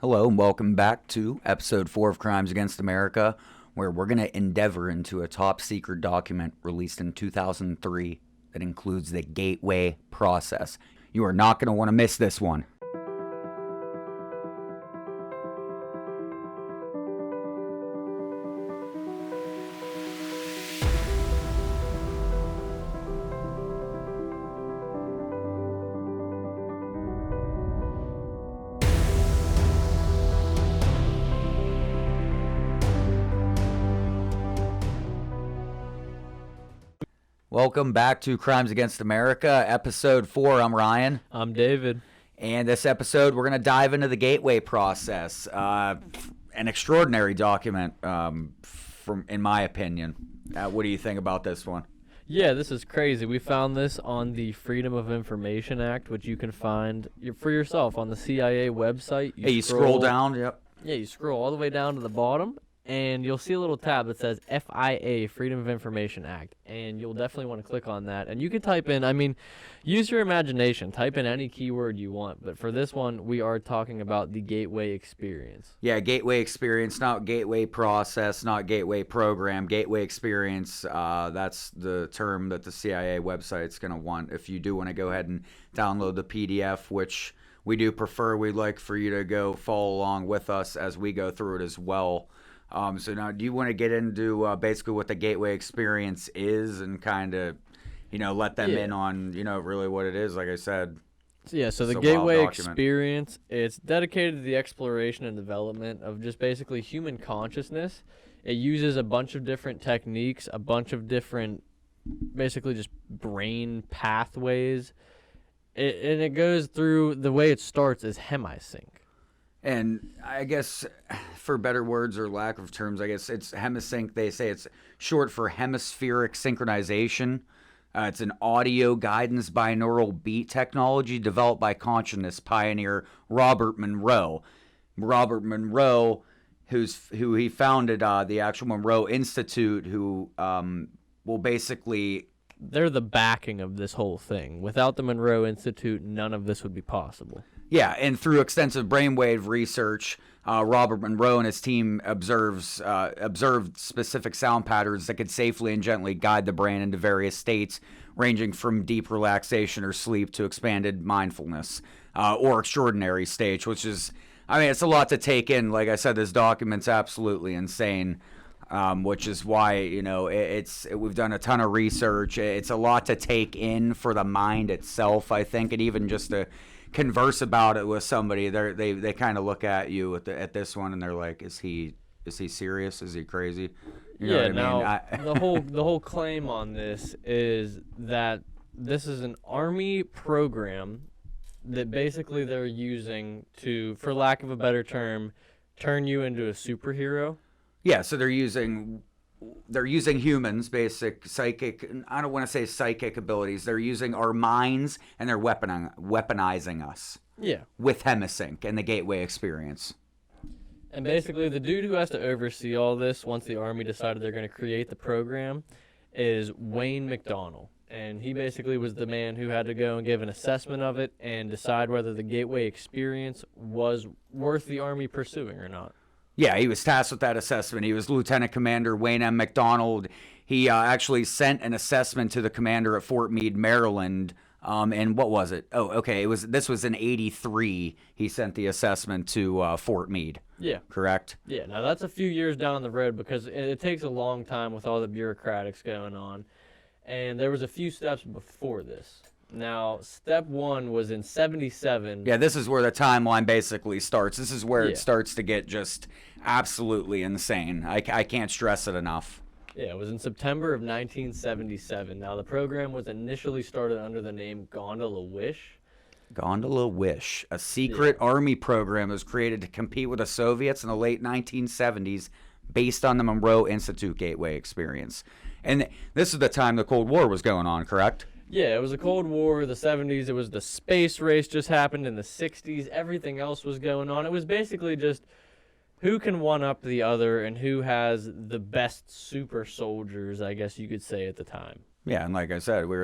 Hello and welcome back to episode 4 of Crimes Against America, where we're going to endeavor into a top secret document released in 2003 that includes the gateway process. You are not going to want to miss this one. Welcome back to Crimes Against America, episode 4. I'm Ryan. I'm David. And this episode, we're going to dive into the gateway process. An extraordinary document, in my opinion. What do you think about this one? Yeah, this is crazy. We found this on the Freedom of Information Act, which you can find for yourself on the CIA website. You scroll down, yep. Yeah, you scroll all the way down to the bottom, and you'll see a little tab that says FIA, Freedom of Information Act, and you'll definitely want to click on that. And you can type in, use your imagination. Type in any keyword you want, but for this one, we are talking about the gateway experience. Yeah, gateway experience, not gateway process, not gateway program, gateway experience. That's the term that the CIA website's going to want. If you do want to go ahead and download the PDF, which we do prefer, we'd like for you to go follow along with us as we go through it as well. So now, do you want to get into basically what the gateway experience is and kind of, let them in on, really what it is? Like I said. Yeah, so the gateway experience, it's dedicated to the exploration and development of just basically human consciousness. It uses a bunch of different techniques, a bunch of different, basically just brain pathways. And it goes through, the way it starts is hemisync. And I guess, for better words or lack of terms, I guess it's hemisync. They say it's short for hemispheric synchronization. It's an audio guidance binaural beat technology developed by consciousness pioneer Robert Monroe. Robert Monroe, who he founded the actual Monroe Institute, who will basically... They're the backing of this whole thing. Without the Monroe Institute, none of this would be possible. Yeah, and through extensive brainwave research, Robert Monroe and his team observed specific sound patterns that could safely and gently guide the brain into various states, ranging from deep relaxation or sleep to expanded mindfulness or extraordinary stage, which is, it's a lot to take in. Like I said, this document's absolutely insane, which is why, we've done a ton of research. It's a lot to take in for the mind itself, I think, and even just to converse about it with somebody, they kind of look at you at this one and they're like, is he serious? Is he crazy? The whole claim on this is that this is an Army program that basically they're using to, for lack of a better term, turn you into a superhero. Yeah, so they're using humans' basic psychic, I don't want to say psychic abilities. They're using our minds, and they're weaponizing us. Yeah. With hemisync and the gateway experience. And basically, the dude who has to oversee all this once the Army decided they're going to create the program is Wayne McDonnell. And he basically was the man who had to go and give an assessment of it and decide whether the gateway experience was worth the Army pursuing or not. Yeah, he was tasked with that assessment. He was Lieutenant Commander Wayne M. McDonnell. He actually sent an assessment to the commander at Fort Meade, Maryland. And what was it? Oh, okay. This was in '83. He sent the assessment to Fort Meade. Yeah. Correct? Yeah. Now, that's a few years down the road because it takes a long time with all the bureaucratics going on. And there was a few steps before this. Now, step 1 was in 77. Yeah, this is where the timeline basically starts. This is where it starts to get just absolutely insane. I can't stress it enough. Yeah, it was in September of 1977. Now, the program was initially started under the name Gondola Wish. Gondola Wish, a secret Army program was created to compete with the Soviets in the late 1970s based on the Monroe Institute gateway experience. And this is the time the Cold War was going on, correct? Yeah, it was the Cold War, the 70s, it was the space race just happened in the 60s, everything else was going on. It was basically just who can one-up the other and who has the best super soldiers, I guess you could say, at the time. Yeah, and like I said, we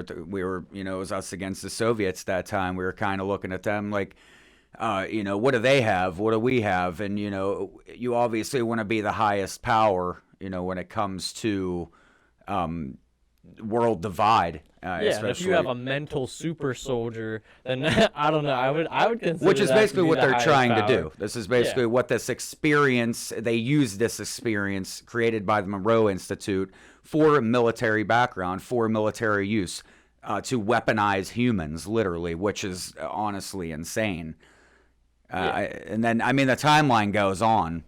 were it was us against the Soviets that time. We were kind of looking at them like, what do they have? What do we have? And, you obviously want to be the highest power, when it comes to world divide. Yeah, and if you have a mental super soldier, then I don't know. I would consider which is that basically to be what the they're trying highest to power. do. This is basically what this experience, they use this experience created by the Monroe Institute for military background, for military use, to weaponize humans, literally, which is honestly insane. And then, I mean, the timeline goes on.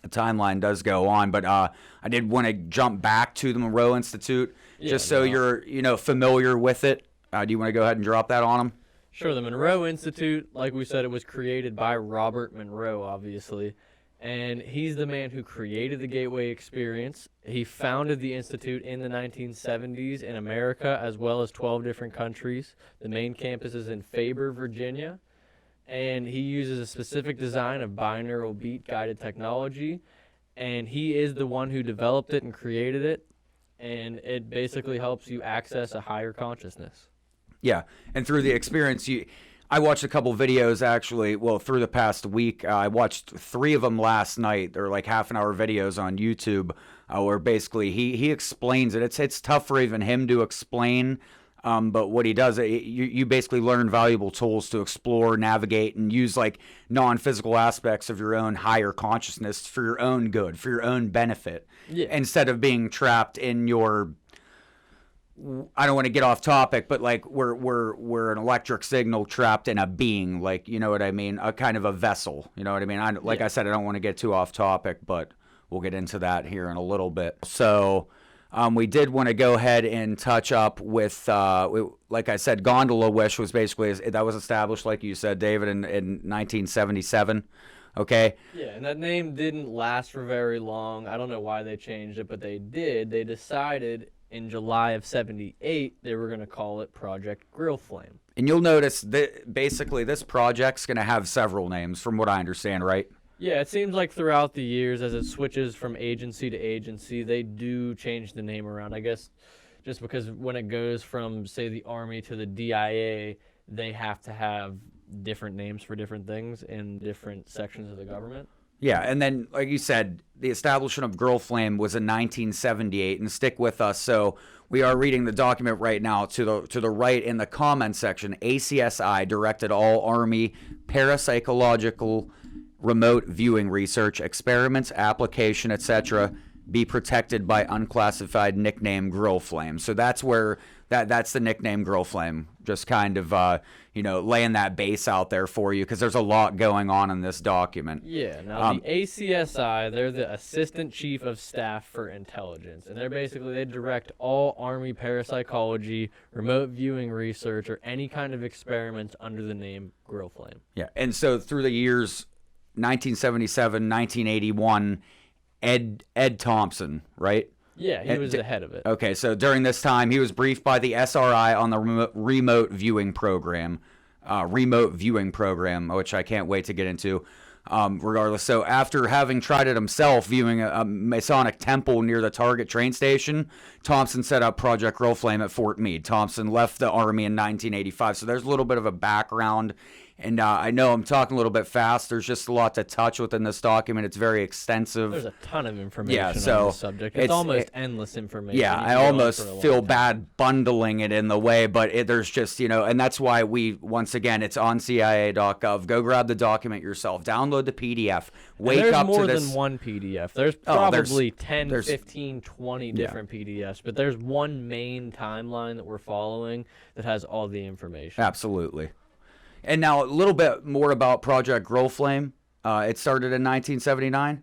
The timeline does go on, but I did want to jump back to the Monroe Institute just so you're, familiar with it. Do you want to go ahead and drop that on them? Sure. The Monroe Institute, like we said, it was created by Robert Monroe, obviously, and he's the man who created the Gateway Experience. He founded the Institute in the 1970s in America, as well as 12 different countries. The main campus is in Faber, Virginia. And he uses a specific design of binaural beat guided technology, and he is the one who developed it and created it, and it basically helps you access a higher consciousness. Yeah, and through the experience, I watched a couple videos actually, through the past week. I watched 3 of them last night. They're like half-an-hour videos on YouTube where basically he explains it. It's tough for even him to explain. But what he does, you basically learn valuable tools to explore, navigate, and use like non-physical aspects of your own higher consciousness for your own good, for your own benefit, instead of being trapped in your. I don't want to get off topic, but like we're an electric signal trapped in a being, like, you know what I mean, a kind of a vessel. You know what I mean? I said, I don't want to get too off topic, but we'll get into that here in a little bit. So. We did want to go ahead and touch up with, like I said, Gondola Wish was basically, that was established, like you said, David, in 1977. Okay? Yeah, and that name didn't last for very long. I don't know why they changed it, but they did. They decided in July of 78 they were going to call it Project Grill Flame. And you'll notice that basically this project's going to have several names, from what I understand, right? Yeah, it seems like throughout the years, as it switches from agency to agency, they do change the name around. I guess just because when it goes from, say, the Army to the DIA, they have to have different names for different things in different sections of the government. Yeah, and then, like you said, the establishment of Girl Flame was in 1978, and stick with us. So we are reading the document right now. To the right in the comment section, ACSI directed all Army parapsychological remote viewing research, experiments, application, etc., be protected by unclassified nickname Grill Flame. So that's where that's the nickname Grill Flame. Just kind of laying that base out there for you, because there's a lot going on in this document. Yeah. Now the ACSI, they're the Assistant Chief of Staff for Intelligence, and they direct all Army parapsychology, remote viewing research, or any kind of experiments under the name Grill Flame. Yeah, and so through the years. 1977, 1981, Ed Thompson, right? Yeah, he was the head of it. Okay, so during this time, he was briefed by the SRI on the remote viewing program, which I can't wait to get into. Regardless, so after having tried it himself, viewing a Masonic temple near the Target train station, Thompson set up Project Grill Flame at Fort Meade. Thompson left the Army in 1985, so there's a little bit of a background. And I know I'm talking a little bit fast. There's just a lot to touch within this document. It's very extensive. There's a ton of information on the subject. It's almost endless information. Yeah, I almost feel bad bundling it in the way, but there's just, and that's why once again, it's on CIA.gov. Go grab the document yourself. Download the PDF. There's more than one PDF. There's probably 10, 15, 20 different PDFs, but there's one main timeline that we're following that has all the information. Absolutely. And now a little bit more about Project Grill Flame. It started in 1979?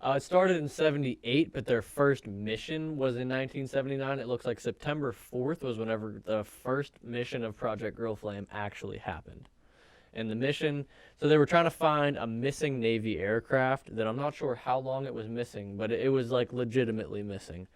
It started in 78, but their first mission was in 1979. It looks like September 4th was whenever the first mission of Project Grill Flame actually happened. And the mission, so they were trying to find a missing Navy aircraft that I'm not sure how long it was missing, but it was like legitimately missing.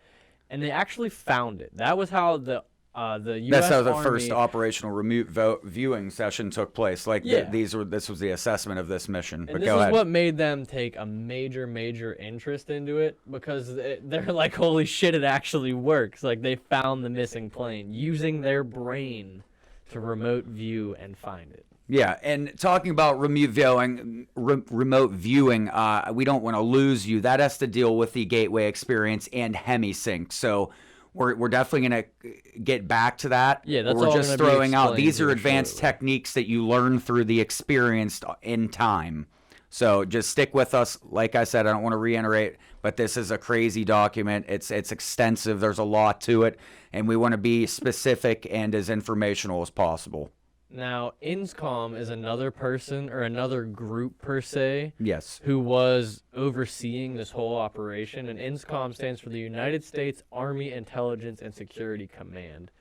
And they actually found it. That was how the U.S. That's how the Army, first operational remote viewing session took place. This was the assessment of this mission. And this is what made them take a major interest into it, because they're like, holy shit, it actually works. Like, they found the missing plane using their brain to remote view and find it. Yeah, and talking about remote viewing, we don't want to lose you. That has to deal with the gateway experience and hemisync. So we're definitely going to get back to that. Yeah, that's we're all just gonna be throwing out these are explained here advanced shortly. techniques that you learn through the experience in time. So just stick with us. Like I said, I don't want to reiterate, but this is a crazy document. It's extensive. There's a lot to it, and we want to be specific and as informational as possible. Now, INSCOM is another person or another group per se. Yes. Who was overseeing this whole operation. And INSCOM stands for the United States Army Intelligence and Security Command.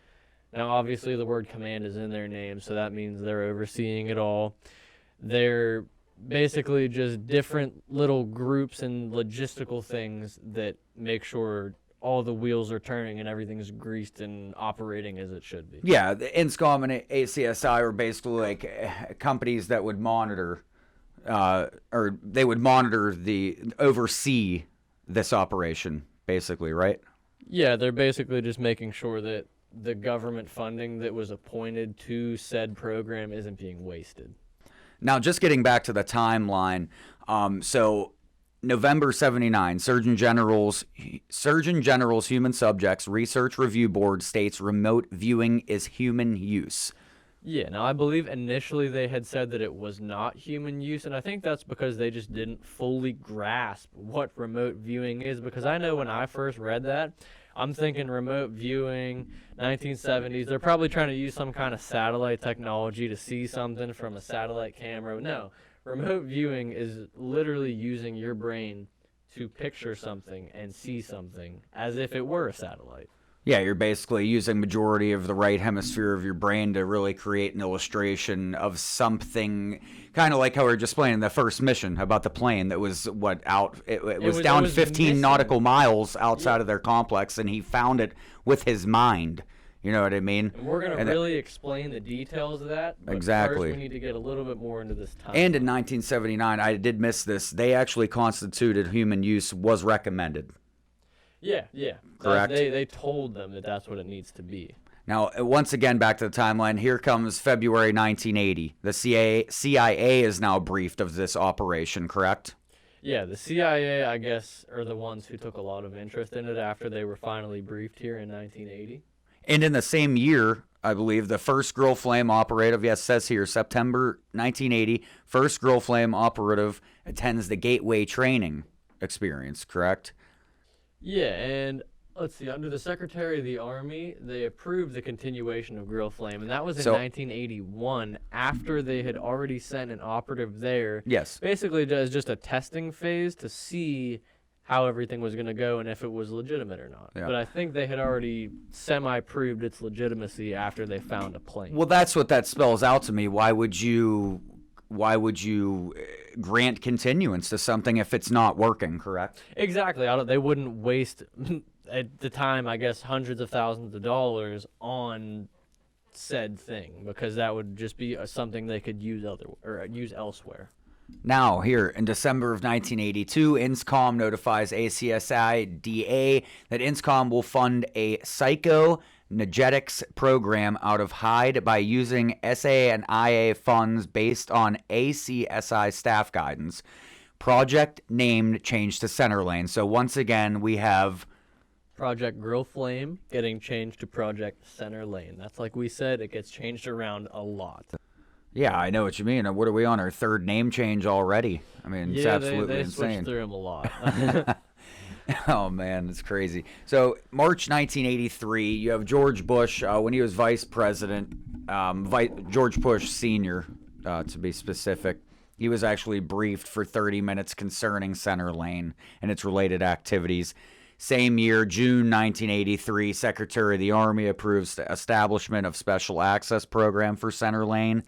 Now, obviously, the word command is in their name, so that means they're overseeing it all. They're basically just different little groups and logistical things that make sure all the wheels are turning and everything's greased and operating as it should be. Yeah, the INSCOM and ACSI were basically like companies that would monitor, or they would oversee this operation, basically, right? Yeah, they're basically just making sure that the government funding that was appointed to said program isn't being wasted. Now, just getting back to the timeline, so November 79, Surgeon General's Human Subjects Research Review Board states remote viewing is human use. Yeah, now I believe initially they had said that it was not human use, and I think that's because they just didn't fully grasp what remote viewing is, because I know when I first read that, I'm thinking remote viewing, 1970s, they're probably trying to use some kind of satellite technology to see something from a satellite camera. No. Remote viewing is literally using your brain to picture something and see something as if it were a satellite. Yeah, you're basically using majority of the right hemisphere of your brain to really create an illustration of something, kind of like how we were just playing the first mission about the plane that was it was down 15 missing. nautical miles outside of their complex, and he found it with his mind. You know what I mean? And we're going to really explain the details of that. But exactly. First, we need to get a little bit more into this time. And in 1979, I did miss this, they actually constituted human use was recommended. Yeah. Correct. They told them that that's what it needs to be. Now, once again, back to the timeline. Here comes February 1980. The CIA is now briefed of this operation, correct? Yeah, the CIA, I guess, are the ones who took a lot of interest in it after they were finally briefed here in 1980. And in the same year, I believe, the first Grill Flame operative, yes, says here, September 1980, first Grill Flame operative attends the Gateway training experience, correct? Yeah, and let's see, under the Secretary of the Army, they approved the continuation of Grill Flame, and that was in 1981, after they had already sent an operative there. Yes. Basically, as just a testing phase to see how everything was going to go and if it was legitimate or not. Yeah. But I think they had already semi-proved its legitimacy after they found a plane. Well, that's what that spells out to me. Why would you grant continuance to something if it's not working, correct? Exactly. They wouldn't waste, at the time, I guess, hundreds of thousands of dollars on said thing, because that would just be something they could use elsewhere. Now, here, in December of 1982, INSCOM notifies ACSI-DA that INSCOM will fund a psychonegetics program out of Hyde by using SA and IA funds based on ACSI staff guidance. Project named changed to Center Lane. So once again, we have Project Grill Flame getting changed to Project Center Lane. That's like we said, it gets changed around a lot. Yeah, I know what you mean. What are we on, our third name change already? I mean, it's absolutely they insane. switched through them a lot. Oh, man, it's crazy. So, March 1983, you have George Bush, when he was vice president, George Bush Sr., to be specific. He was actually briefed for 30 minutes concerning Center Lane and its related activities. Same year, June 1983, Secretary of the Army approves the establishment of Special Access Program for Center Lane.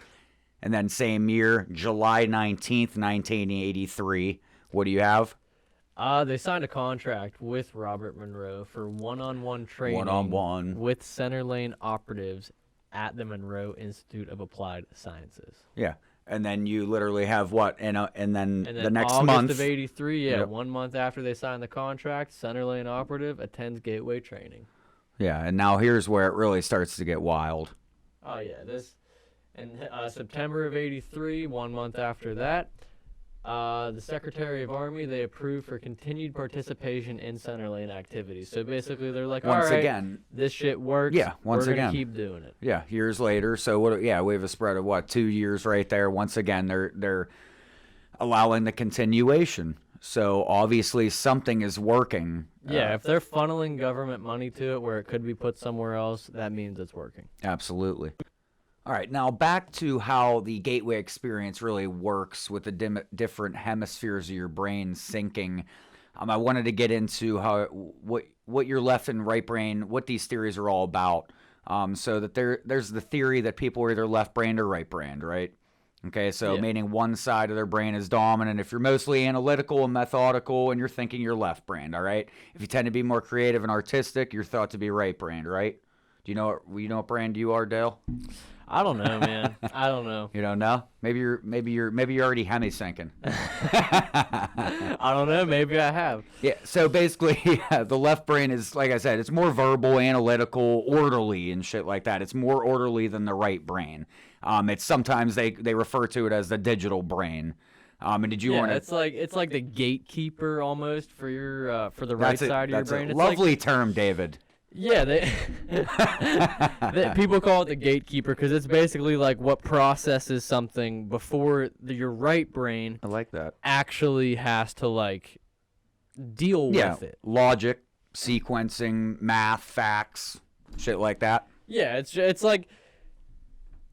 And then same year, July 19th, 1983, what do you have? They signed a contract with Robert Monroe for one-on-one training with Center Lane operatives at the Monroe Institute of Applied Sciences. Yeah. And then you literally have what? And then the next August month of 83, yeah, Yep. 1 month after they signed the contract, Center Lane operative attends Gateway training. Yeah, and now here's where it really starts to get wild. Oh, yeah, In September of 83, 1 month after that, the Secretary of Army, they approved for continued participation in center lane activities. So basically, they're like, all right, again, this shit works. Yeah, once we're again, gonna keep doing it. Yeah, years later. So what? Yeah, we have a spread of what, 2 years right there. Once again, they're allowing the continuation. So obviously something is working. Yeah, if they're funneling government money to it where it could be put somewhere else, that means it's working. Absolutely. All right, now back to how the gateway experience really works with the different hemispheres of your brain syncing. I wanted to get into how what your left and right brain, what these theories are all about. So that there's the theory that people are either left-brained or right-brained, right? Okay, so meaning one side of their brain is dominant. If you're mostly analytical and methodical and you're thinking, you're left-brained, all right? If you tend to be more creative and artistic, you're thought to be right-brained, right? Do you know what brand you are, Dale? I don't know, man. I don't know. You don't know? Maybe you're already hemi-syncing. I don't know. Maybe I have. Yeah. So basically, the left brain is, like I said, it's more verbal, analytical, orderly, and shit like that. It's more orderly than the right brain. It's sometimes they refer to it as the digital brain. And did you want to? It's like the gatekeeper almost for your for the right side of your brain. That's a lovely term, David. Yeah, people call it the gatekeeper because it's basically like what processes something before your right brain. I like that. Actually has to like deal with it. Logic, sequencing, math, facts, shit like that. Yeah, it's like,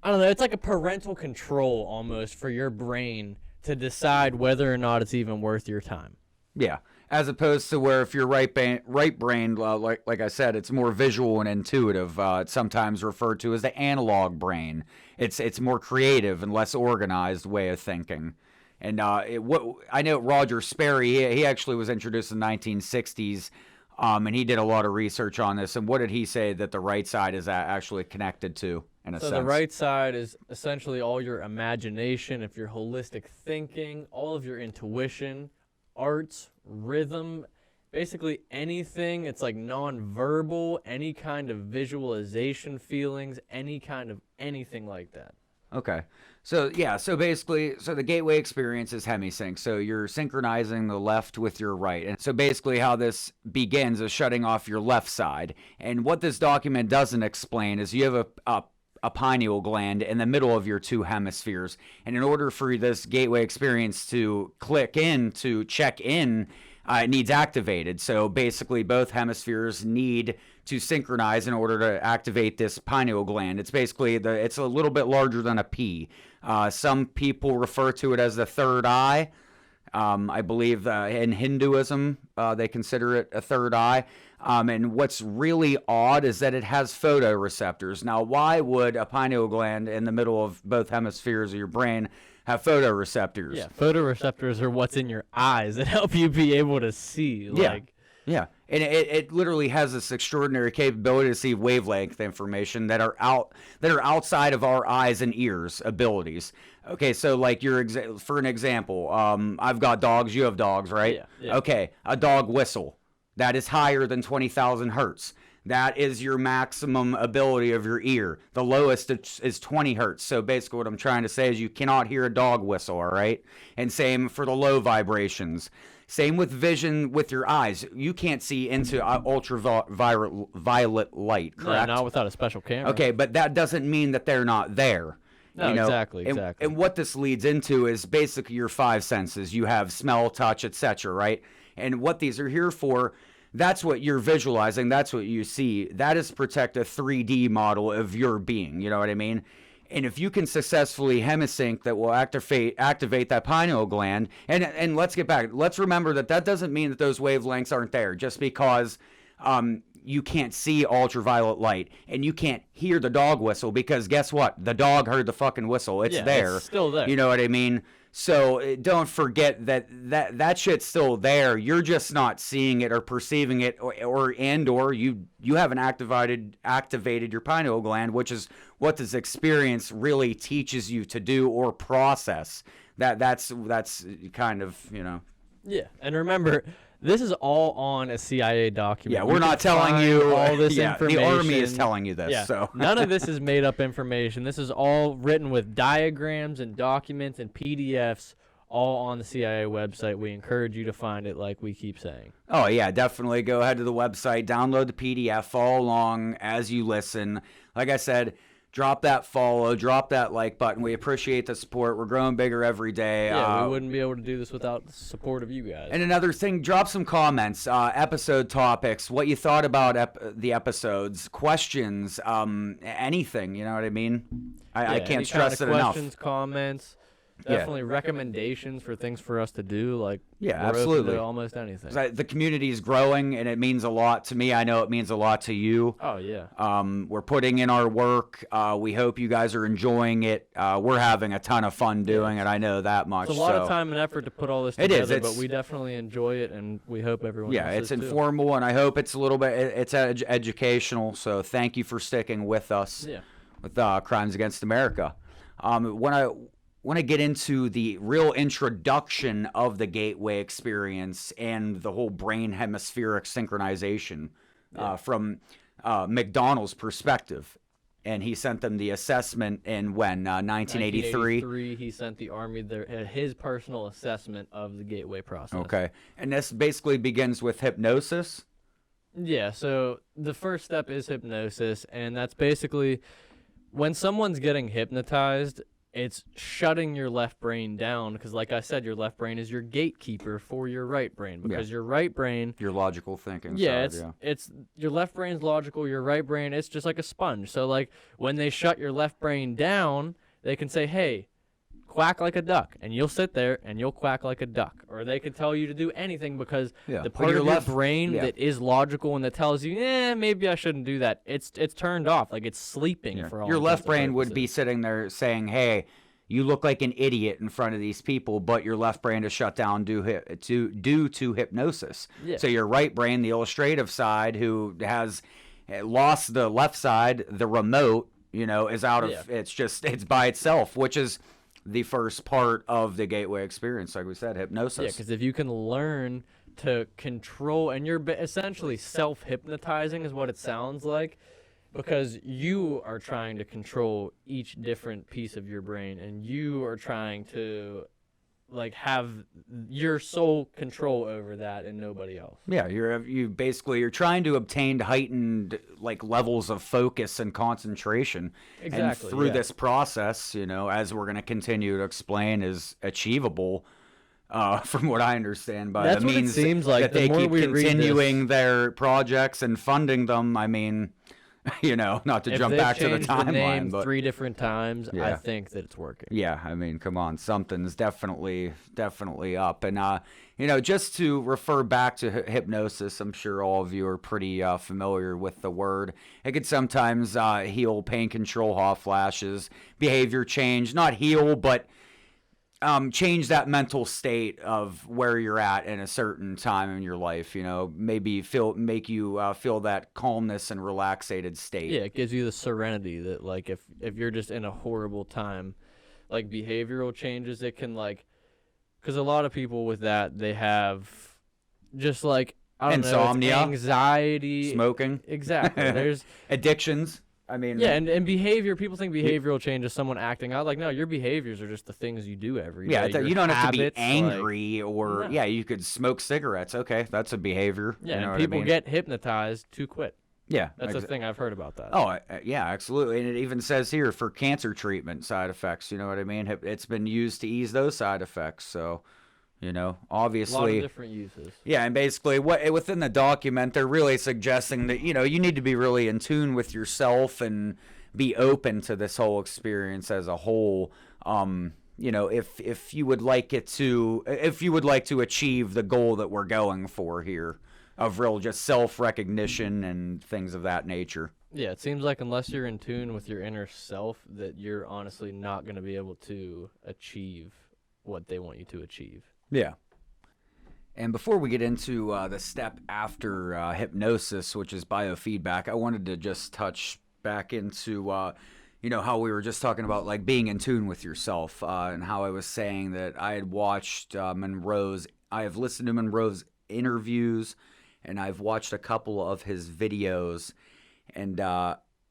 I don't know. It's like a parental control almost for your brain to decide whether or not it's even worth your time. Yeah. As opposed to where if you're right brain, like I said, it's more visual and intuitive. It's sometimes referred to as the analog brain. It's more creative and less organized way of thinking. And what I know, Roger Sperry, he actually was introduced in the 1960s, and he did a lot of research on this. And what did he say that the right side is actually connected to? In a sense? The right side is essentially all your imagination, if your holistic thinking, all of your intuition, arts, rhythm, basically anything. It's like non-verbal, any kind of visualization feelings, any kind of anything like that. Okay. So basically, the gateway experience is hemisync. So you're synchronizing the left with your right. And so basically how this begins is shutting off your left side. And what this document doesn't explain is you have a pineal gland in the middle of your two hemispheres. And in order for this gateway experience to check in, it needs activated. So basically both hemispheres need to synchronize in order to activate this pineal gland. It's basically it's a little bit larger than a pea. Some people refer to it as the third eye. I believe in Hinduism, they consider it a third eye. And what's really odd is that it has photoreceptors. Now, why would a pineal gland in the middle of both hemispheres of your brain have photoreceptors? Yeah, photoreceptors are what's in your eyes that help you be able to see. Yeah. And it literally has this extraordinary capability to see wavelength information that are outside of our eyes and ears abilities. Okay, so like for an example, I've got dogs, you have dogs, right? Yeah. Okay, a dog whistle. That is higher than 20,000 hertz. That is your maximum ability of your ear. The lowest is 20 hertz. So basically what I'm trying to say is you cannot hear a dog whistle, all right? And same for the low vibrations. Same with vision with your eyes. You can't see into ultraviolet light, correct? No, not without a special camera. Okay, but that doesn't mean that they're not there. No, exactly. And what this leads into is basically your five senses. You have smell, touch, etc., right? And what these are here for, that's what you're visualizing. That's what you see. That is protect a 3D model of your being. You know what I mean? And if you can successfully hemisync, that will activate that pineal gland. And let's get back. Let's remember that doesn't mean that those wavelengths aren't there. Just because you can't see ultraviolet light and you can't hear the dog whistle, because guess what? The dog heard the fucking whistle. It's there. It's still there. You know what I mean? So don't forget that shit's still there. You're just not seeing it or perceiving it, or you haven't activated your pineal gland, which is what this experience really teaches you to do or process. That's kind of, Yeah, and remember, this is all on a CIA document. Yeah, we're not telling you all this information. The Army is telling you this. Yeah, so none of this is made up information. This is all written with diagrams and documents and PDFs, all on the CIA website. We encourage you to find it, like we keep saying. Oh, yeah, definitely. Go ahead to the website, download the PDF, follow along as you listen. Like I said, drop that follow, drop that like button. We appreciate the support. We're growing bigger every day. Yeah, we wouldn't be able to do this without the support of you guys. And another thing, drop some comments, episode topics, what you thought about the episodes, questions, anything, you know what I mean? I can't stress it enough. Questions, comments. Definitely recommendations for things for us to do. Like, yeah, we're absolutely. open to almost anything. The community is growing, and it means a lot to me. I know it means a lot to you. Oh, yeah. We're putting in our work. We hope you guys are enjoying it. We're having a ton of fun doing it. I know that much. It's a lot of time and effort to put all this together, but we definitely enjoy it, and we hope everyone else it's does too. informal, and I hope it's a little bit it's educational. So thank you for sticking with us with Crimes Against America. When I get into the real introduction of the gateway experience and the whole brain hemispheric synchronization from McDonald's perspective, and he sent them the assessment in 1983. 1983, he sent the Army his personal assessment of the gateway process. Okay, and this basically begins with hypnosis. Yeah, so the first step is hypnosis, and that's basically when someone's getting hypnotized, it's shutting your left brain down because, like I said, your left brain is your gatekeeper for your right brain because your right brain... Your logical thinking. It's your left brain's logical, your right brain, it's just like a sponge. So, like, when they shut your left brain down, they can say, hey, quack like a duck, and you'll sit there and you'll quack like a duck. Or they can tell you to do anything because the part of your brain that is logical and that tells you, maybe I shouldn't do that, it's turned off, like it's sleeping for all your left brain would be sitting there saying, hey, you look like an idiot in front of these people, but your left brain is shut down due to hypnosis. Yeah. So your right brain, the illustrative side, who has lost the left side, the remote, is out of it's by itself, which is the first part of the gateway experience, like we said, hypnosis. Yeah, because if you can learn to control, and you're essentially self-hypnotizing is what it sounds like, because you are trying to control each different piece of your brain, and you are trying to have your sole control over that and nobody else. Yeah, you're trying to obtain heightened levels of focus and concentration. Exactly. And through this process, as we're going to continue to explain, is achievable. From what I understand, by the means it seems like that they keep continuing their projects and funding them. I mean, not to jump back to the timeline, but 3 different times, I think that it's working. Yeah, I mean, come on, something's definitely up. And just to refer back to hypnosis, I'm sure all of you are pretty familiar with the word. It could sometimes heal pain control, hot flashes, behavior change, not heal, but change that mental state of where you're at in a certain time in your life, maybe make you feel that calmness and relaxated state. Yeah, it gives you the serenity that if you're just in a horrible time, behavioral changes, it can because a lot of people with that, they have just I don't insomnia, know, anxiety, smoking. Exactly. There's addictions. I mean, and behavior. People think behavioral change is someone acting out. No, your behaviors are just the things you do every day. Yeah, you don't have to be angry or you could smoke cigarettes. Okay, that's a behavior. Yeah, and people get hypnotized to quit. Yeah, that's the thing I've heard about that. Oh, yeah, absolutely. And it even says here for cancer treatment side effects. You know what I mean? It's been used to ease those side effects. So. Obviously, a lot of different uses. Yeah, and basically, within the document, they're really suggesting that you need to be really in tune with yourself and be open to this whole experience as a whole. If you would like to achieve the goal that we're going for here, of real just self-recognition and things of that nature. Yeah, it seems like unless you're in tune with your inner self, that you're honestly not going to be able to achieve what they want you to achieve. Yeah. And before we get into the step after hypnosis, which is biofeedback, I wanted to just touch back into, how we were just talking about being in tune with yourself and how I was saying that I had watched Monroe's I have listened to Monroe's interviews, and I've watched a couple of his videos, and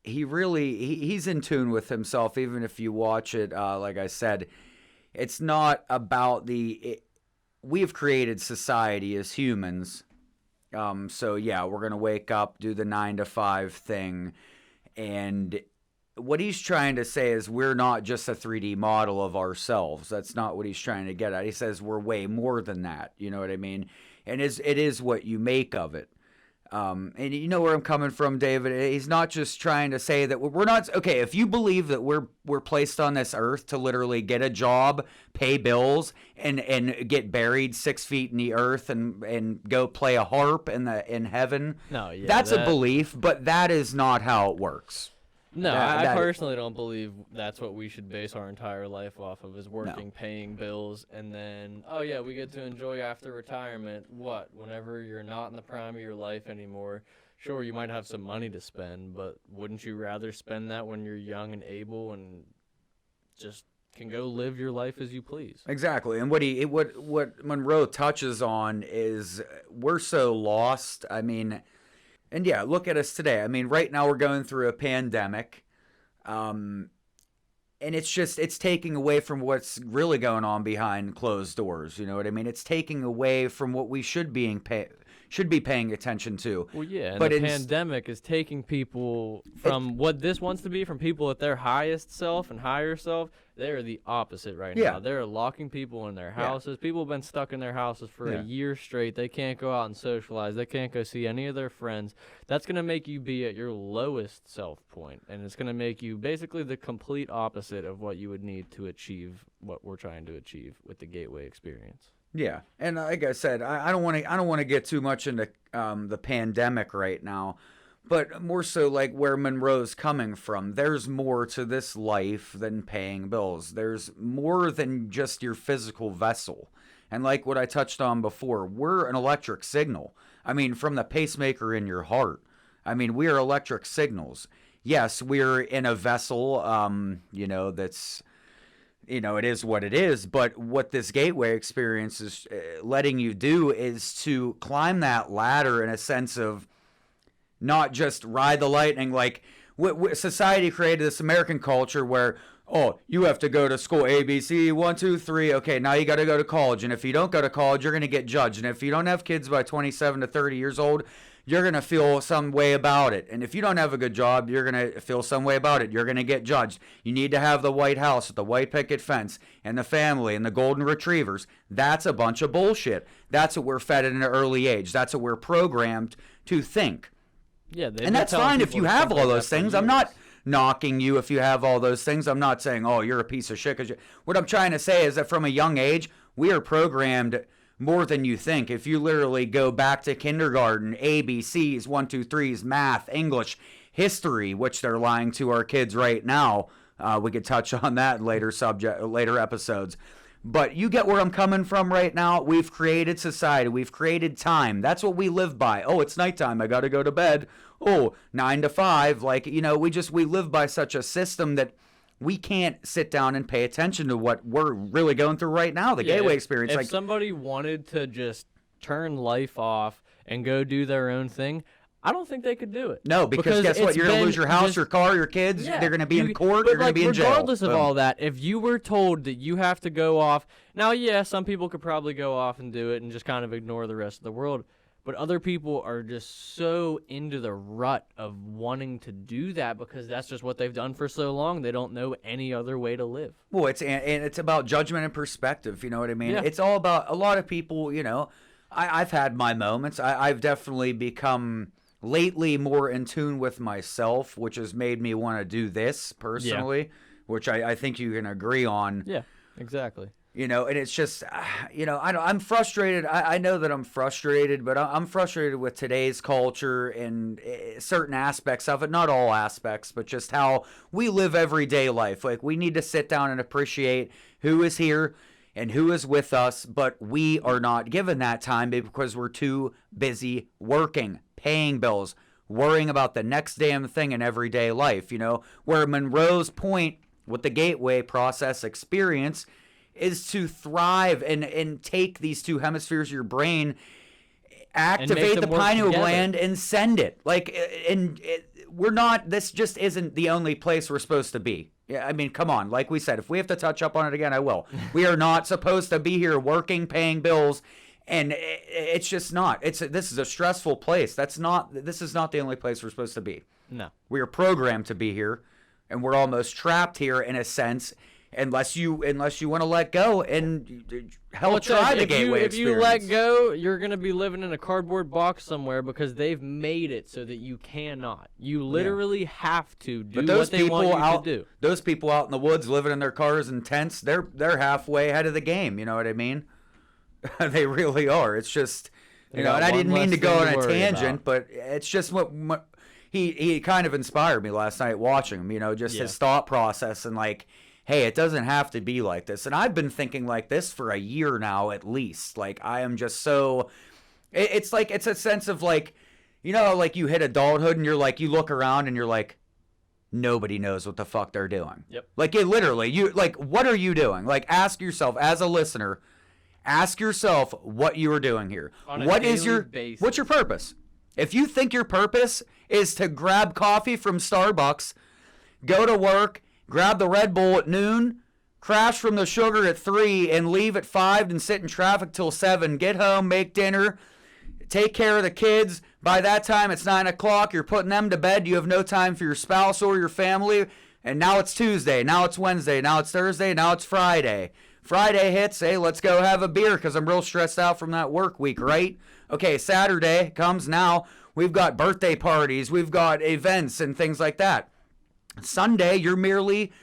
he's in tune with himself. Even if you watch it, like I said, it's not about we have created society as humans. So yeah, we're gonna wake up, do the 9 to 5 thing, and what he's trying to say is we're not just a 3D model of ourselves. That's not what he's trying to get at. He says we're way more than that. You know what I mean? And it is what you make of it. And you know where I'm coming from, David. He's not just trying to say that we're not okay. If you believe that we're placed on this earth to literally get a job, pay bills, and get buried 6 feet in the earth and go play a harp in heaven, that's a belief. But that is not how it works. No, I personally don't believe that's what we should base our entire life off of, is working, paying bills, and then, oh yeah, we get to enjoy after retirement. Whenever you're not in the prime of your life anymore, sure, you might have some money to spend, but wouldn't you rather spend that when you're young and able and just can go live your life as you please? Exactly. And what Monroe touches on is we're so lost. I mean, and yeah, look at us today. I mean, right now we're going through a pandemic, and it's taking away from what's really going on behind closed doors. You know what I mean? It's taking away from what we should be paying attention to. Well, yeah, and but the pandemic is taking people from what this wants to be, from people at their highest self and higher self. They're the opposite right now. They're locking people in their houses. People have been stuck in their houses for a year straight. They can't go out and socialize. They can't go see any of their friends. That's going to make you be at your lowest self point, and it's going to make you basically the complete opposite of what you would need to achieve what we're trying to achieve with the Gateway experience. Yeah, and like I said, I don't want to get too much into the pandemic right now, but more so like where Monroe's coming from. There's more to this life than paying bills. There's more than just your physical vessel. And like what I touched on before, we're an electric signal. I mean, from the pacemaker in your heart. I mean, we are electric signals. Yes, we're in a vessel, that's... it is what it is, but what this Gateway experience is letting you do is to climb that ladder in a sense of not just ride the lightning. Like, society created this American culture where, oh, you have to go to school, ABC, 1, 2, 3, okay, now you got to go to college, and if you don't go to college, you're going to get judged, and if you don't have kids by 27 to 30 years old, you're going to feel some way about it. And if you don't have a good job, you're going to feel some way about it. You're going to get judged. You need to have the White House with the white picket fence and the family and the golden retrievers. That's a bunch of bullshit. That's what we're fed at an early age. That's what we're programmed to think. Yeah, and that's fine if you have all those things. I'm not knocking you if you have all those things. I'm not saying, oh, you're a piece of shit. What I'm trying to say is that from a young age, we are programmed more than you think. If you literally go back to kindergarten, ABCs, 1, 2, 3s, math, English, history, which they're lying to our kids right now. We could touch on that in later episodes. But you get where I'm coming from right now. We've created society. We've created time. That's what we live by. Oh, it's nighttime. I got to go to bed. Oh, 9 to 5. Like, we live by such a system that we can't sit down and pay attention to what we're really going through right now, the Gateway experience. If somebody wanted to just turn life off and go do their own thing, I don't think they could do it. No, because guess what? You're going to lose your house, your car, your kids. Yeah, they're going to be in court. You're going to be in jail. Regardless of all that, if you were told that you have to go off, now, yeah, some people could probably go off and do it and just kind of ignore the rest of the world. But other people are just so into the rut of wanting to do that because that's just what they've done for so long. They don't know any other way to live. Well, it's about judgment and perspective. You know what I mean? Yeah. It's all about a lot of people. I've had my moments. I've definitely become lately more in tune with myself, which has made me want to do this personally, which I think you can agree on. Yeah, exactly. And it's just, I'm frustrated. I know that I'm frustrated, but I'm frustrated with today's culture and certain aspects of it. Not all aspects, but just how we live everyday life. Like, we need to sit down and appreciate who is here and who is with us, but we are not given that time because we're too busy working, paying bills, worrying about the next damn thing in everyday life. Where Monroe's point with the Gateway process experience is to thrive and take these two hemispheres of your brain, activate the pineal gland, and send it. Like, we're not, this just isn't the only place we're supposed to be. Yeah, I mean, come on. Like we said, if we have to touch up on it again, I will. We are not supposed to be here working, paying bills, and it's just not. This is a stressful place. This is not the only place we're supposed to be. No. We are programmed to be here, and we're almost trapped here in a sense, unless you want to let go and try the gateway experience. If you let go, you're going to be living in a cardboard box somewhere because they've made it so that you cannot. You literally have to do what they want you to do. Those people out in the woods living in their cars and tents, they're halfway ahead of the game. You know what I mean? They really are. It's just, and I didn't mean to go on a tangent, but it's just what he kind of inspired me last night watching him. Just his thought process and like, hey, it doesn't have to be like this. And I've been thinking like this for a year now at least. Like, I am just so, it's like, it's a sense of like, like you hit adulthood and you're like, you look around and you're like, nobody knows what the fuck they're doing. Yep. Like, it literally, what are you doing? Like, ask yourself as a listener, ask yourself what you are doing here. What's your purpose? If you think your purpose is to grab coffee from Starbucks, go to work, grab the Red Bull at noon, crash from the sugar at 3, and leave at 5 and sit in traffic till 7, get home, make dinner, take care of the kids. By that time, it's 9 o'clock. You're putting them to bed. You have no time for your spouse or your family. And now it's Tuesday. Now it's Wednesday. Now it's Thursday. Now it's Friday. Friday hits. Hey, let's go have a beer because I'm real stressed out from that work week, right? Okay, Saturday comes now. We've got birthday parties. We've got events and things like that. Sunday, you're merely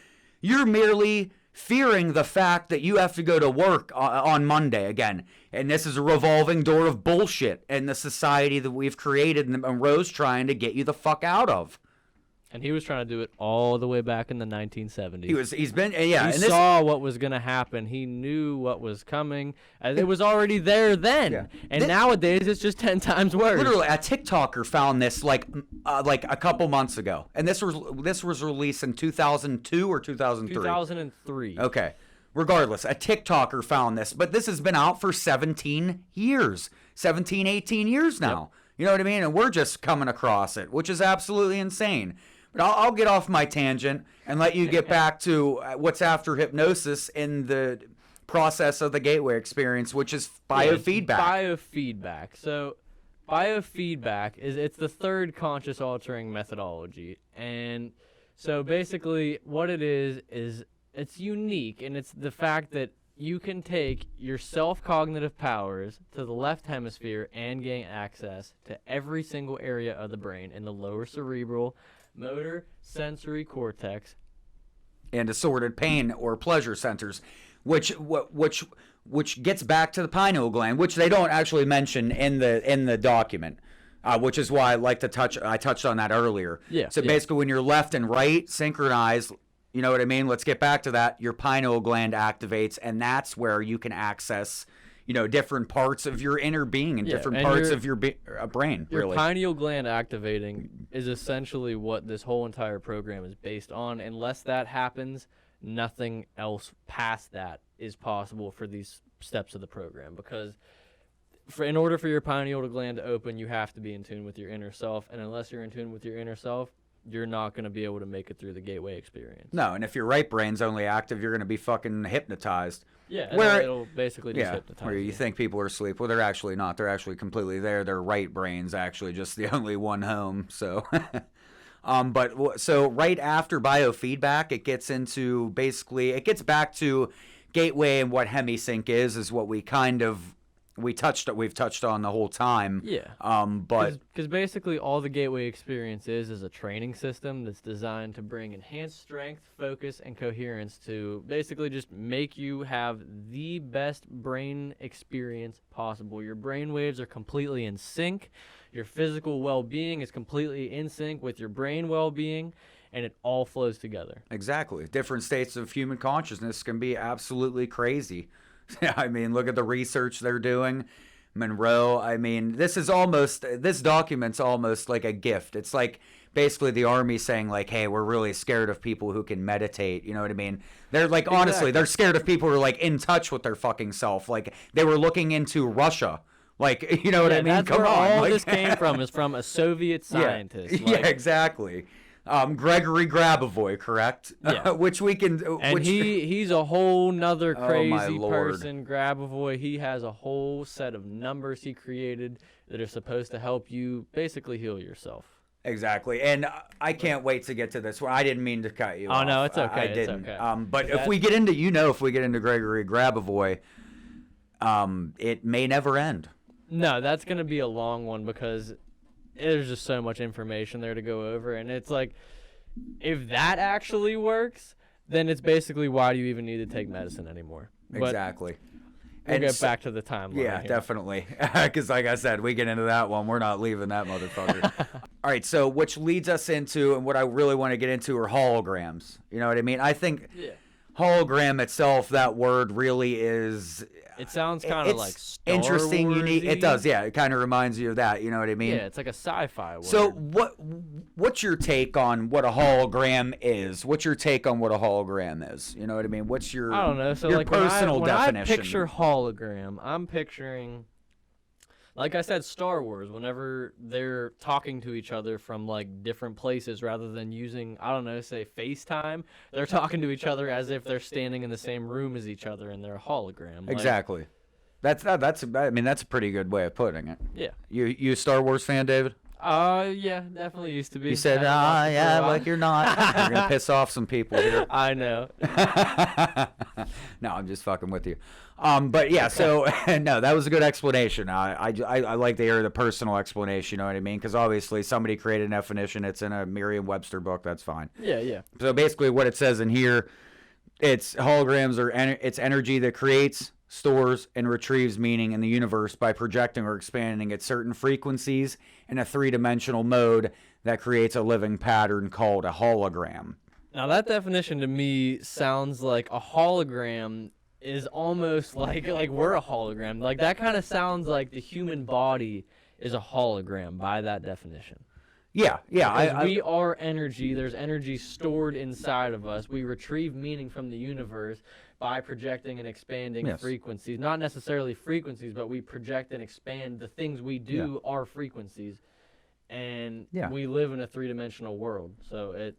fearing the fact that you have to go to work on Monday again. And this is a revolving door of bullshit in the society that we've created and Roe's trying to get you the fuck out of. And he was trying to do it all the way back in the 1970s. He saw what was going to happen. He knew what was coming. It was already there then. Yeah. And nowadays, it's just 10 times worse. Literally, a TikToker found this like a couple months ago. And this was released in 2002 or 2003? 2003. Okay. Regardless, a TikToker found this. But this has been out for 17 years. 17, 18 years now. Yep. You know what I mean? And we're just coming across it, which is absolutely insane. But I'll get off my tangent and let you get back to what's after hypnosis in the process of the gateway experience, which is biofeedback. Biofeedback. So biofeedback it's the third conscious altering methodology. And so basically what it is it's unique, and it's the fact that you can take your self-cognitive powers to the left hemisphere and gain access to every single area of the brain in the lower cerebral, motor, sensory cortex, and assorted pain or pleasure centers, which gets back to the pineal gland, which they don't actually mention in the document, which is why I touched on that earlier. Yeah. So basically, when you're left and right synchronized, you know what I mean? Let's get back to that. Your pineal gland activates, and that's where you can access, different parts of your inner being and different parts of your brain. Your pineal gland activating is essentially what this whole entire program is based on. Unless that happens, nothing else past that is possible for these steps of the program. Because in order for your pineal gland to open, you have to be in tune with your inner self. And unless you're in tune with your inner self, you're not going to be able to make it through the gateway experience. No, and if your right brain's only active, you're going to be fucking hypnotized. Yeah, it'll basically just hypnotize where you think people are asleep. Well, they're actually not. They're actually completely there. Their right brain's actually just the only one home. So, so right after biofeedback, it gets back to gateway, and what hemisync is what we've touched on the whole time. Yeah. But because basically all the gateway experience is a training system that's designed to bring enhanced strength, focus, and coherence to basically just make you have the best brain experience possible. Your brain waves are completely in sync. Your physical well-being is completely in sync with your brain well-being, and it all flows together. Exactly. Different states of human consciousness can be absolutely crazy. I mean, look at the research they're doing. Monroe, I mean, this document's almost like a gift. It's like basically the army saying like, hey, we're really scared of people who can meditate. You know what I mean? They're like, honestly, they're scared of people who are like in touch with their fucking self. Like they were looking into Russia. Like, you know what I mean? That's Come where on. all like, this came from, is from a Soviet scientist. Yeah, Like, yeah, exactly. Gregory Grabovoy, correct? Yeah. Which we can. And he's a whole nother crazy Lord. person, Grabovoy. He has a whole set of numbers he created that are supposed to help you basically heal yourself. Exactly, and I can't wait to get to this one. I didn't mean to cut you off. Oh, no, it's okay. I didn't. It's okay. But if we get into Gregory Grabovoy, it may never end. No, that's going to be a long one because there's just so much information there to go over. And it's like, if that actually works, then it's basically, why do you even need to take medicine anymore? Exactly. We'll get back to the timeline. Yeah, here. definitely. Because like I said, we get into that one, we're not leaving that motherfucker. All right, so which leads us into, and what I really want to get into are holograms. You know what I mean? I think hologram itself, that word really is... It sounds kind of like Star interesting, Wars-y. unique. It does, yeah. It kind of reminds you of that. You know what I mean? Yeah, it's like a sci-fi word. So what's your take on what a hologram is? What's your take on what a hologram is? You know what I mean? What's your I don't know. So your like personal definition? When I picture hologram, I'm picturing, like I said, Star Wars. Whenever they're talking to each other from like different places, rather than using, I don't know, say FaceTime, they're talking to each other as if they're standing in the same room as each other, and they're a hologram. Like, exactly. That's I mean, that's a pretty good way of putting it. Yeah. You a Star Wars fan, David? Yeah, definitely used to be. You said, yeah, like you're not. You're gonna piss off some people here. I know. No, I'm just fucking with you. But yeah, so no, that was a good explanation. I like to hear the personal explanation. You know what I mean? Because obviously somebody created a definition. It's in a Merriam-Webster book. That's fine. Yeah. So basically, what it says in here, it's holograms are it's energy that creates, stores, and retrieves meaning in the universe by projecting or expanding at certain frequencies in a three-dimensional mode that creates a living pattern called a hologram. Now that definition to me sounds like a hologram is almost like we're a hologram. Like that kind of sounds like the human body is a hologram by that definition. Yeah. We are energy. There's energy stored inside of us. We retrieve meaning from the universe by projecting and expanding frequencies. Not necessarily frequencies, but we project and expand. The things we do are frequencies. And we live in a three-dimensional world. So it...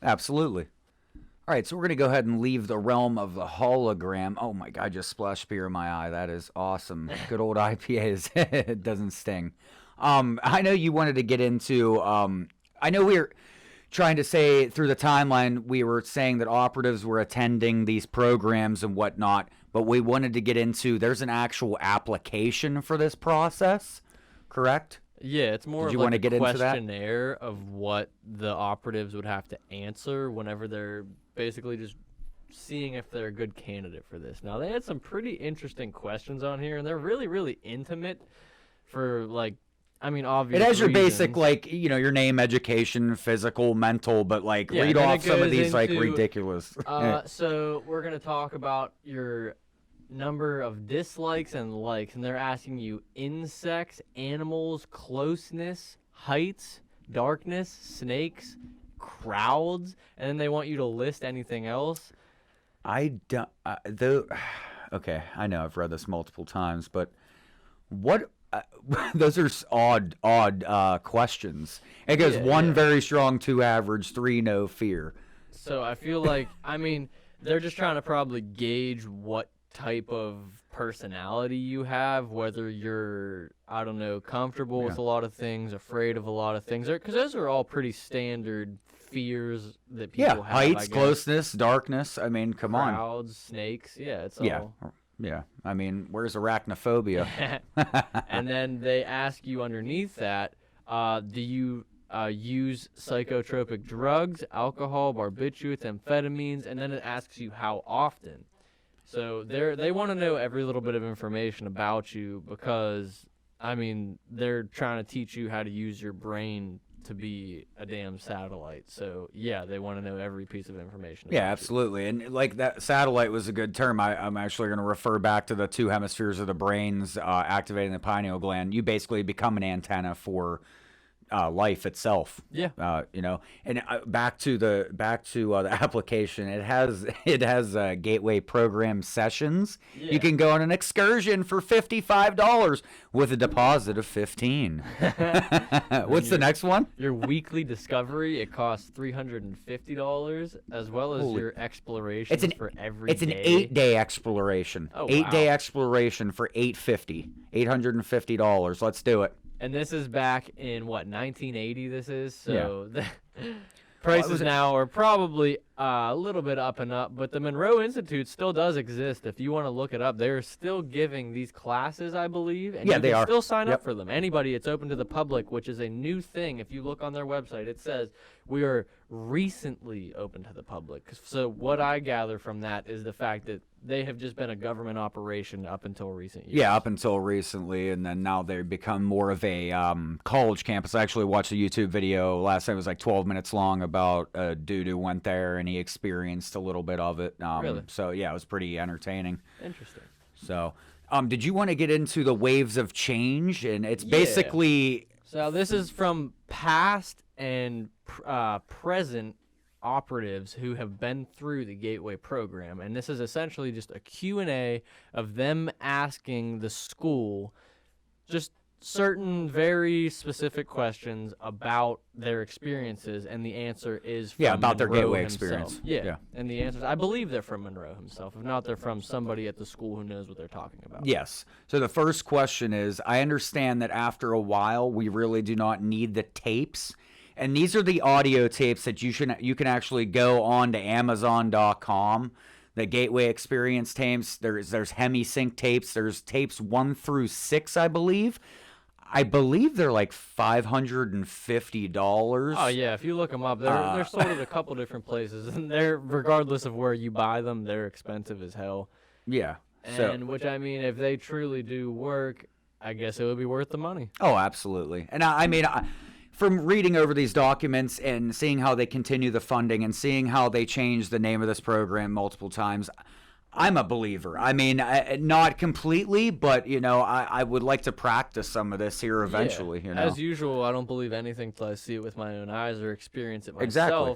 Absolutely. All right, so we're going to go ahead and leave the realm of the hologram. Oh, my God, I just splashed beer in my eye. That is awesome. Good old IPAs. It doesn't sting. I know you wanted to get into... I know we were trying to say through the timeline, we were saying that operatives were attending these programs and whatnot, but we wanted to get into... There's an actual application for this process, correct? Yeah, it's more Did of you like want to a get into that? questionnaire of what the operatives would have to answer whenever they're basically just seeing if they're a good candidate for this. Now, they had some pretty interesting questions on here, and they're really, really intimate for, like, I mean, obviously. It has your basic, like, you know, your name, education, physical, mental, but, like, read off some of these, like, ridiculous. So we're going to talk about your number of dislikes and likes, and they're asking you insects, animals, closeness, heights, darkness, snakes, crowds, and then they want you to list anything else. I don't... okay, I know I've read this multiple times, but what... those are odd questions. It goes 1 very strong, 2 average, 3 no fear. So I feel like, I mean, they're just trying to probably gauge what type of personality you have, whether you're, I don't know, comfortable with a lot of things, afraid of a lot of things, because those are all pretty standard fears that people have. Heights, closeness, darkness. I mean, come on. Crowds, snakes. Yeah, it's all. Yeah, I mean, where's arachnophobia? And then they ask you underneath that, do you use psychotropic drugs, alcohol, barbiturates, amphetamines, and then it asks you how often. So they want to know every little bit of information about you because, I mean, they're trying to teach you how to use your brain to be a damn satellite. So, yeah, they want to know every piece of information. Yeah, absolutely. And, like, that satellite was a good term. I'm actually going to refer back to the 2 hemispheres of the brains activating the pineal gland. You basically become an antenna for life itself. Yeah. And back to the application. It has gateway program sessions. Yeah. You can go on an excursion for $55 with a deposit of $15. What's the next one? Your weekly discovery, it costs $350, as well as your explorations for every day. It's an 8-day exploration. Oh, 8-day wow. exploration for $850. Let's do it. And this is back in, 1980 this is? So Yeah. the prices now are probably a little bit up and up, but the Monroe Institute still does exist. If you want to look it up, they're still giving these classes, I believe. And you they can are. still sign Yep. up for them. Anybody, it's open to the public, which is a new thing. If you look on their website, it says we are recently open to the public. So what I gather from that is the fact that they have just been a government operation up until recent years. Yeah, up until recently, and then now they've become more of a college campus. I actually watched a YouTube video last time. It was like 12 minutes long about a dude who went there and he experienced a little bit of it. Really? So, yeah, it was pretty entertaining. Interesting. So, did you want to get into the waves of change? And it's basically... So this is from past and present operatives who have been through the Gateway program, and this is essentially just a Q&A of them asking the school just certain very specific questions about their experiences, and the answer is from about their Monroe Gateway himself. experience. Yeah, and the answers, I believe they're from Monroe himself. If not, they're from somebody at the school who knows what they're talking about. Yes. So the first question is, I understand that after a while, we really do not need the tapes. And these are the audio tapes that you can actually go on to Amazon.com. The Gateway Experience tapes. There's HemiSync tapes. There's tapes 1 through 6, I believe. I believe they're like $550. Oh yeah, if you look them up, they're sold at a couple different places, and they're, regardless of where you buy them, they're expensive as hell. Yeah. And which, I mean, if they truly do work, I guess it would be worth the money. Oh, absolutely. And I mean, from reading over these documents and seeing how they continue the funding and seeing how they change the name of this program multiple times, I'm a believer. I mean, not completely, but, I would like to practice some of this here eventually. Yeah. As usual, I don't believe anything till I see it with my own eyes or experience it myself. Exactly.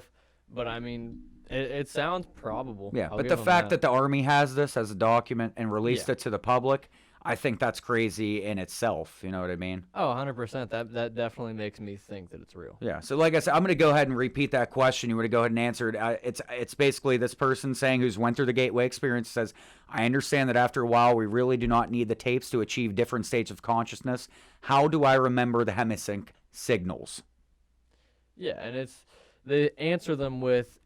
But, I mean, it sounds probable. Yeah, but the fact that the Army has this as a document and released it to the public, I think that's crazy in itself. You know what I mean? Oh, 100%. That definitely makes me think that it's real. Yeah. So like I said, I'm going to go ahead and repeat that question. You want to go ahead and answer it? It's basically this person saying, who's went through the Gateway experience, says, I understand that after a while, we really do not need the tapes to achieve different states of consciousness. How do I remember the HemiSync signals? Yeah, and they answer them with,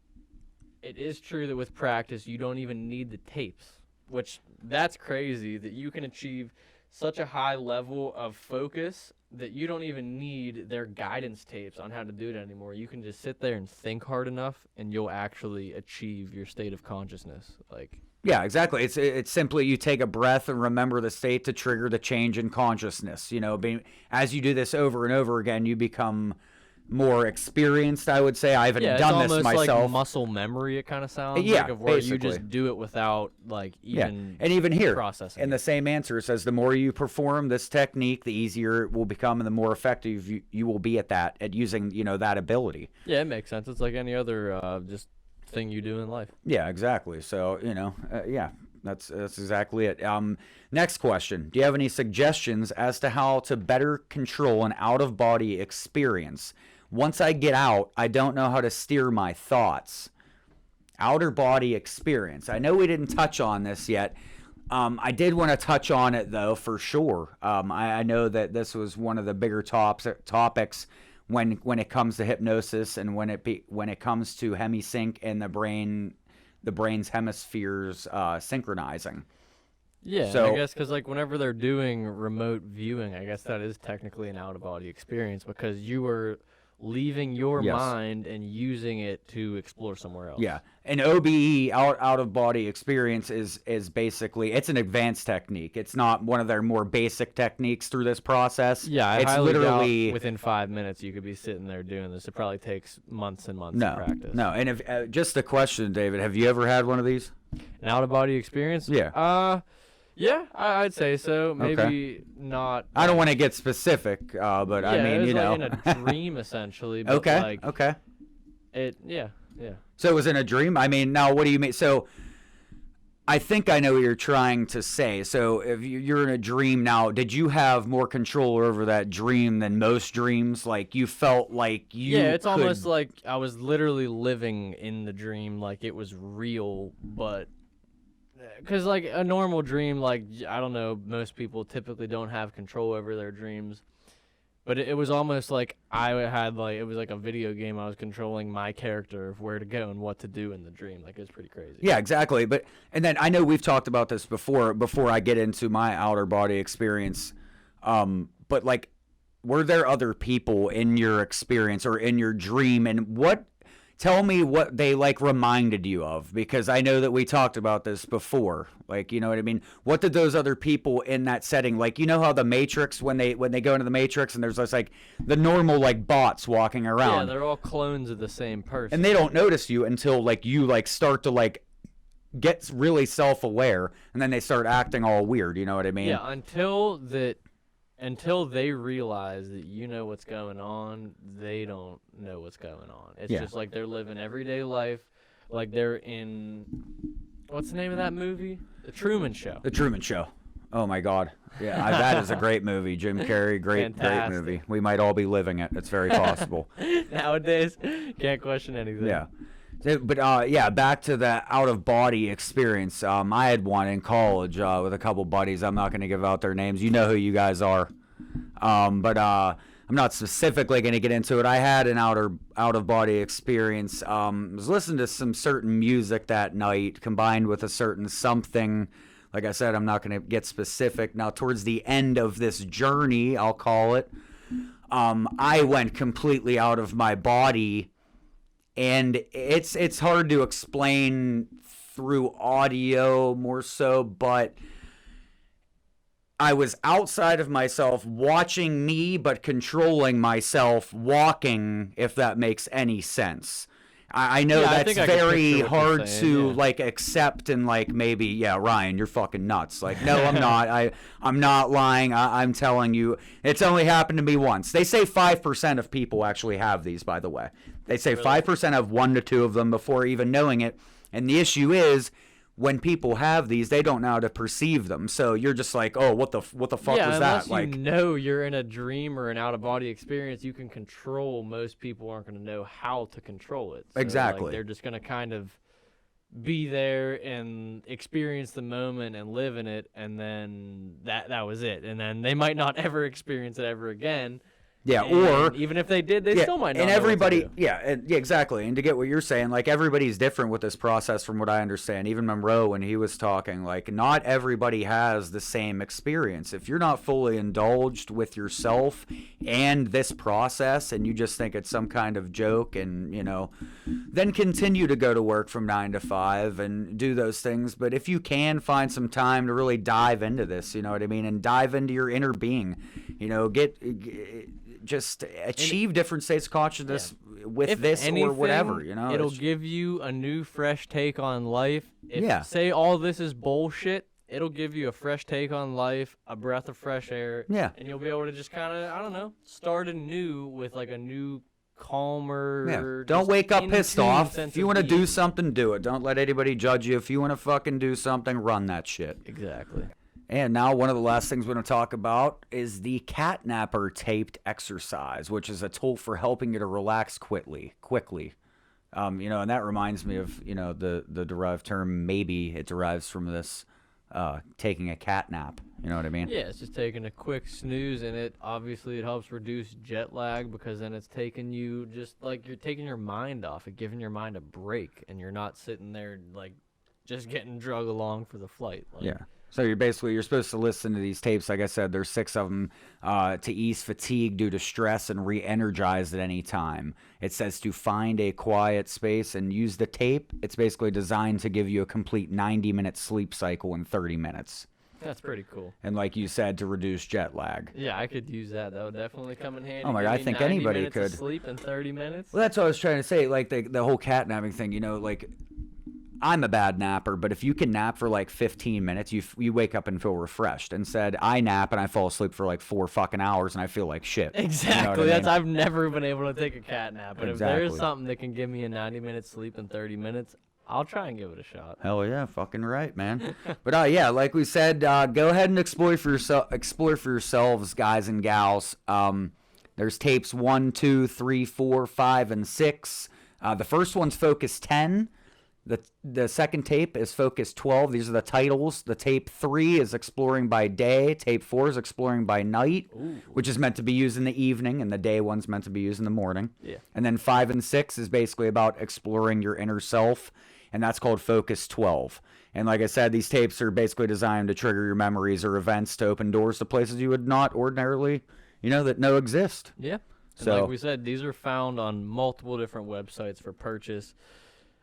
it is true that with practice, you don't even need the tapes. Which, that's crazy that you can achieve such a high level of focus that you don't even need their guidance tapes on how to do it anymore. You can just sit there and think hard enough, and you'll actually achieve your state of consciousness. Yeah, exactly. It's simply you take a breath and remember the state to trigger the change in consciousness. As you do this over and over again, you become more experienced, I would say. I haven't done this myself. It's almost like muscle memory, it kind of sounds like, of where basically. you just do it without And even here, processing. in the same answer, it says the more you perform this technique, the easier it will become and the more effective you will be at using, that ability. Yeah, it makes sense. It's like any other just thing you do in life. Yeah, exactly. So, that's exactly it. Next question. Do you have any suggestions as to how to better control an out-of-body experience? Once I get out, I don't know how to steer my thoughts. Outer body experience. I know we didn't touch on this yet. I did want to touch on it, though, for sure. I know that this was one of the bigger topics when it comes to hypnosis and when it comes to HemiSync and the brain's hemispheres synchronizing. Yeah, so, I guess because whenever they're doing remote viewing, I guess that is technically an out-of-body experience because you were leaving your mind and using it to explore somewhere else. Yeah, an OBE, out-of-body experience, is basically, it's an advanced technique. It's not one of their more basic techniques through this process. Yeah, it's highly literally doubt within 5 minutes you could be sitting there doing this. It probably takes months and months of practice. No, and if just a question, David, have you ever had one of these? An out-of-body experience? Yeah. Yeah, I'd say so. Maybe not. I don't want to get specific, but yeah, I mean, it was you know. like in a dream essentially. But Okay. Like, Okay. Yeah. So it was in a dream? I mean, now what do you mean? So I think I know what you're trying to say. So if you're in a dream now, did you have more control over that dream than most dreams? Like you felt like you Yeah, it's could... almost like I was literally living in the dream, like it was real, but because like a normal dream, like I don't know, most people typically don't have control over their dreams. But it was almost like I had like it was like a video game. I was controlling my character of where to go and what to do in the dream. Like it was pretty crazy. Yeah, exactly. And then I know we've talked about this before I get into my outer body experience. But like, were there other people in your experience or in your dream, and tell me what they like reminded you of, because I know that we talked about this before. Like, you know what I mean? What did those other people in that setting, like, you know how the Matrix, when they go into the Matrix and there's just like the normal like bots walking around. Yeah, they're all clones of the same person. And they don't notice you until like you like start to like get really self-aware, and then they start acting all weird, you know what I mean? Yeah, until they realize that you know what's going on, they don't know what's going on. It's just like they're living everyday life, like they're in, what's the name of that movie? The Truman Show. The Truman Show. Oh my God. Yeah, that is a great movie. Jim Carrey, great movie. We might all be living it. It's very possible. Nowadays, can't question anything. Yeah. But yeah, back to the out-of-body experience. I had one in college with a couple buddies. I'm not going to give out their names. You know who you guys are. But I'm not specifically going to get into it. I had an out-of-body experience. I was listening to some certain music that night combined with a certain something. Like I said, I'm not going to get specific. Now, towards the end of this journey, I'll call it, I went completely out of my body. And it's hard to explain through audio more so, but I was outside of myself watching me, but controlling myself walking, if that makes any sense. I know that's very hard to like accept and like maybe, Ryan, you're fucking nuts. Like, no, I'm not. I'm not lying. I'm telling you, it's only happened to me once. They say 5% of people actually have these, by the way. They say 5% have 1 to 2 of them before even knowing it. And the issue is, when people have these, they don't know how to perceive them. So you're just like, oh, what the fuck was that? Unless like, you know you're in a dream or an out-of-body experience, you can control. Most people aren't going to know how to control it. So, exactly. Like, they're just going to kind of be there and experience the moment and live in it, and then that was it. And then they might not ever experience it ever again. Yeah, or even if they did, they still might not. And everybody, know what to do. Exactly. And to get what you're saying, like everybody's different with this process, from what I understand. Even Monroe, when he was talking, like not everybody has the same experience. If you're not fully indulged with yourself and this process, and you just think it's some kind of joke, and then continue to go to work from 9 to 5 and do those things. But if you can find some time to really dive into this, you know what I mean, and dive into your inner being, just achieve different states of consciousness with if this anything, or whatever, It'll give you a new, fresh take on life. Say all this is bullshit, it'll give you a fresh take on life, a breath of fresh air. Yeah. And you'll be able to just kind of, I don't know, start anew with like a new, calmer. Yeah. Don't wake up pissed off. If you want to do something, do it. Don't let anybody judge you. If you want to fucking do something, run that shit. Exactly. And now one of the last things we're going to talk about is the catnapper taped exercise, which is a tool for helping you to relax quickly. And that reminds me of, the derived term, maybe it derives from this taking a cat nap. You know what I mean? Yeah, it's just taking a quick snooze, and it helps reduce jet lag, because then it's taking you just like you're taking your mind off and giving your mind a break, and you're not sitting there like just getting drug along for the flight. Yeah. So you're supposed to listen to these tapes. Like I said, there's 6 of them to ease fatigue due to stress and re-energize at any time. It says to find a quiet space and use the tape. It's basically designed to give you a complete 90-minute sleep cycle in 30 minutes. That's pretty cool. And like you said, to reduce jet lag. Yeah, I could use that. That would definitely come in handy. Oh my God, I think anybody could. Sleep in 30 minutes. Well, that's what I was trying to say. Like the whole catnapping thing, like I'm a bad napper, but if you can nap for like 15 minutes, you wake up and feel refreshed. Instead, I nap and I fall asleep for like 4 fucking hours and I feel like shit. Exactly. You know what I mean? I've never been able to take a cat nap, but Exactly. if there's something that can give me a 90-minute sleep in 30 minutes, I'll try and give it a shot. Hell yeah, fucking right, man. But yeah, like we said, go ahead and explore for yourselves, guys and gals. There's tapes 1, 2, 3, 4, 5, and 6. The first one's Focus 10. The second tape is Focus 12. These are the titles. The tape 3 is Exploring by Day. Tape 4 is Exploring by Night, which is meant to be used in the evening, and the day one's meant to be used in the morning. Yeah. And then 5 and 6 is basically about exploring your inner self, and that's called Focus 12. And like I said, these tapes are basically designed to trigger your memories or events to open doors to places you would not ordinarily, that know exist. Yeah. And So, like we said, these are found on multiple different websites for purchase.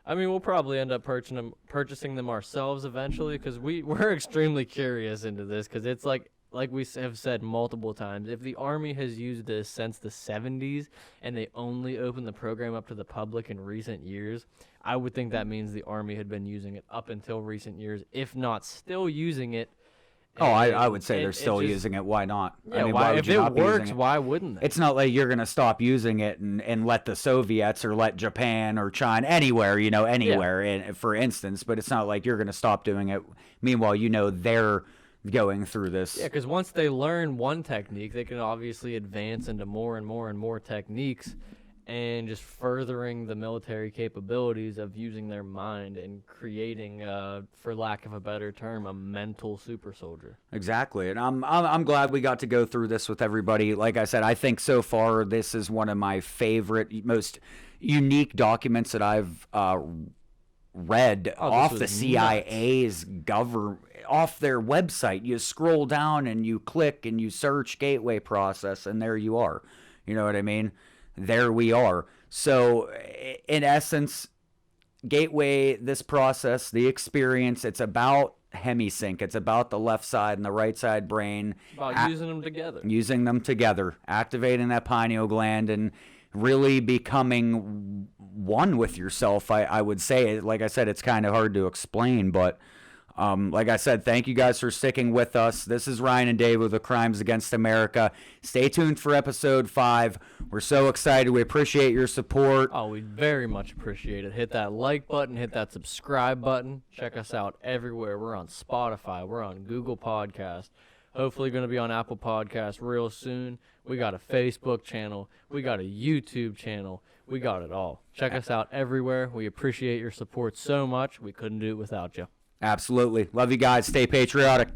I mean, we'll probably end up purchasing them ourselves eventually because we're extremely curious into this because it's like we have said multiple times, if the Army has used this since the 70s and they only opened the program up to the public in recent years, I would think that means the Army had been using it up until recent years, if not still using it. Oh, I would say they're still using it. Why not? Yeah, I mean, why would if you it not be using works, it? why wouldn't they? It's not like you're going to stop using it and let the Soviets or let Japan or China, anywhere, for instance, but it's not like you're going to stop doing it. Meanwhile, they're going through this. Yeah, because once they learn one technique, they can obviously advance into more and more and more techniques and just furthering the military capabilities of using their mind and creating, for lack of a better term, a mental super soldier. Exactly, and I'm glad we got to go through this with everybody. Like I said, I think so far this is one of my favorite, most unique documents that I've read off the CIA's off their website. You scroll down and you click and you search gateway process, and there you are. You know what I mean? There we are. So, in essence, gateway, this process, the experience, it's about hemisync. It's about the left side and the right side brain. About using them together. Using them together, activating that pineal gland, and really becoming one with yourself. I would say, like I said, it's kind of hard to explain, but like I said, thank you guys for sticking with us. This is Ryan and Dave with the Crimes Against America. Stay tuned for episode 5. We're so excited. We appreciate your support. Oh, we very much appreciate it. Hit that like button. Hit that subscribe button. Check us out everywhere. We're on Spotify. We're on Google Podcast. Hopefully going to be on Apple Podcasts real soon. We got a Facebook channel. We got a YouTube channel. We got it all. Check us out everywhere. We appreciate your support so much. We couldn't do it without you. Absolutely. Love you guys. Stay patriotic.